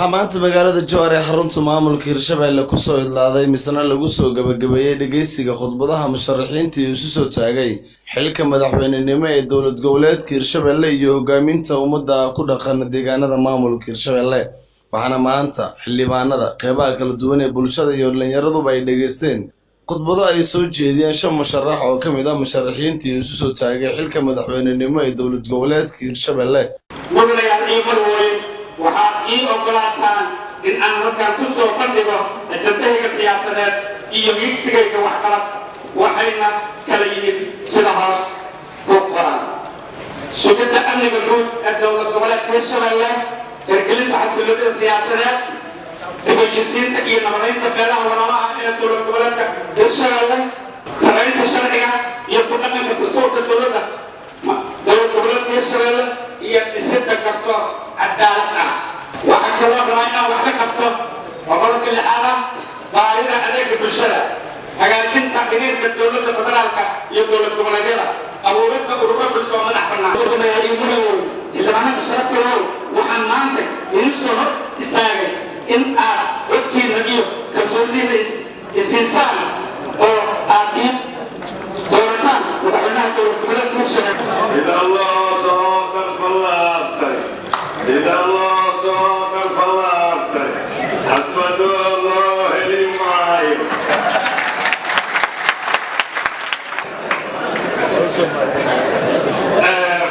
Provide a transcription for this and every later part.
waxaa maanta magaalada Jowhar ee xarunta maamulka Hirshabelle ku soo idlaaday misna lagu soo gabagabeeyay dhageysiga khudbadaha musharaxiinta ee isu soo taagay xilka madaxweynenimo ee dowlad goboleedka Hirshabelle iyo hogaaminta ummadda ku dhaqan deegaanada maamulka Hirshabelle waxaana maanta xildhibaanada qeybaha kala duwan ee bulshada iyo dhalinyaradu ay dhageysteen khudbado ay soo jeediyeen shan musharax oo kamid ah musharaxiinta ee isu soo taagay xilka madaxweynenimo ee dowlad goboleedka Hirshabelle waxaad ii ogolaataan in aan markaan ku soo bandhigo ajandahayga siyaasadeed iyo miigsigayga waxqabad waxayna kala yihiin sida hoos u qoran sugidda amniga guud ee dowlad goboleedka Hirshabelle hirgelinta xasiloonida siyaasadeed heshiisiinta iyo nabadaynta beelaha walaalaha ee dowlad goboleedka Hirshabelle samaynta sharciga iyo ku dhaqanka dastuurka dowladda goboleedka Hirshabelle iyo dhisidda garsoor cadaalad ah waxaa kaloo rabaa inaan wax ka qabto gobolka lixaad baahida adeega bulshada hagaajinta xiriirka dowladda federaalka iyo dowlad goboleedyada abuuridda ururo bulsho oo madax bannaan xildhibaanada sharafta leh waxaan maanta idin soo hor istaagay in aad codkiina iyo kalsoonidiina isiisaan oo aad ii doorataan madaxweynaha dowlad goboleedka Hirshabelle إذا الله صادر فلارتي حسبد الله لي معاي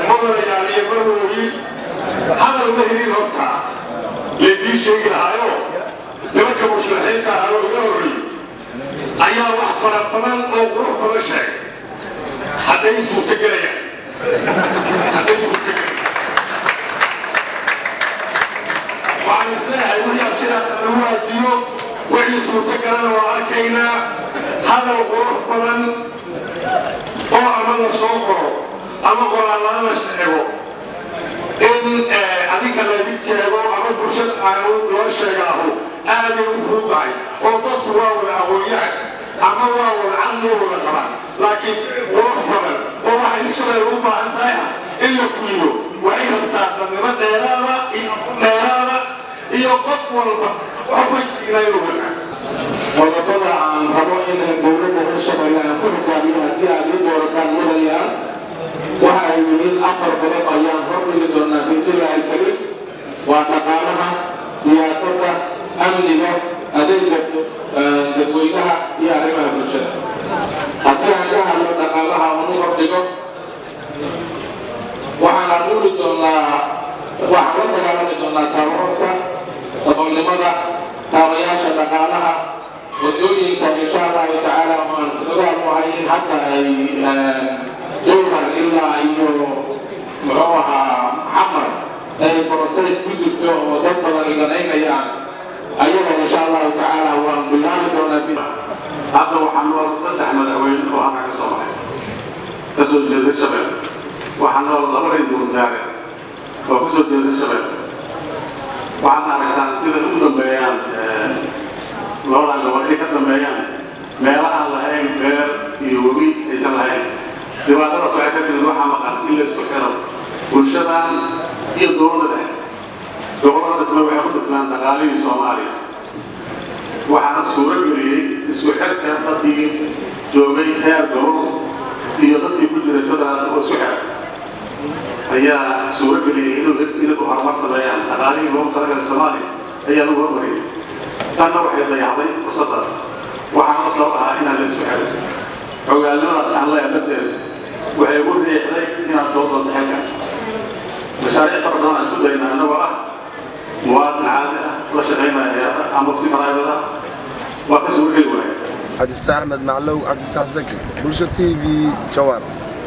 مضر يعني يبروي هذا المهري الوقتها يدي شيء هايو لما كمش لحين هايو يوري أيها واحد فرقنا أو روح ولا شيء حتى يسوي تجري حتى يسوي تجري وعن الساعة وهي أبشرة الواديو وعيسو تكرنا وعركينا هذا الغروح بلن أو أمانا صوقره أما قرآن الله نشعره إن أديك اللي بيبتعه أما برشد عنه لا شيئه آدي وفروضعي وضط واو الأغويات أما واو العنه والغران لكن غروح بلن وواحد يشري روبا أنتايها إلا فيه وعيها بتاعنا نمت نيرابا iyo qof walba waxa ku shaqeynaa wadada aan rabo in dowladda Hirshabelle ku hogaamiyo haddii aad u doorataan mudanayaal waxa ay yihiin afar qodob ayaan hormari doonaa biidilaahi karim waa dhaqaalaha siyaasadda amniga adeega dadweynaha iyo arrimaha bulshada haddii aan ka hadlo dhaqaalaha unu hordhigo waxaan abuuri doonaa waxaan la dagaalami doonaa sababarka saboolnimada taabayaasha dhaqaalaha wadooyinka insha allahu tacaala waan ogaan wahay in hadda ay Jowhar ilaa iyo muxuu ahaa xamar ay process ku jirto oo dad badan isanaynayaan ayaga insha allahu tacaala waan bilaabi doonaa hadda waxaan nool saddex madaxweyne oo halka ka soo baxay kasoo jeeda Hirshabelle waxaan nool laba ra'iisul wasaare oo kasoo jeeda Hirshabelle waxaan aragtaan sida ugu dambeeyaan labadan gobol ay ka dambeeyaan meelaha lahayn beer iyo webi aysan lahayn dhibaatadaas waxay ka timid waxaa maqan in la isku xiro bulshadan iyo dowladda dhexe gobollada dhisme waxay ku dhisnaan dhaqaalihii Soomaaliya waxaana suuro geliyey isku xirka dadkii joogay heer gobol iyo dadkii ku jiray federaalka oo isku xiray ayaa suuro geliyey inuu horumar sameeyaan dhaqaalihii loogu talagalay Soomaaliya ayaa lagu hormariyey tanna waxay dayacday fursadaas waxaana soo ahaa inaan la isku xiray xogaalnimadaas aan leeyahay darteed waxay ugu riixday inaan soo soo xilka mashaariic fara badan aan isku daynaa annagoo ah muwaadin caadi ah la shaqaynaya hay'adda ama si maraayada waa ka suuro geli waayay عبد الفتاح أحمد معلو عبد الفتاح زكي بولشة TV جوار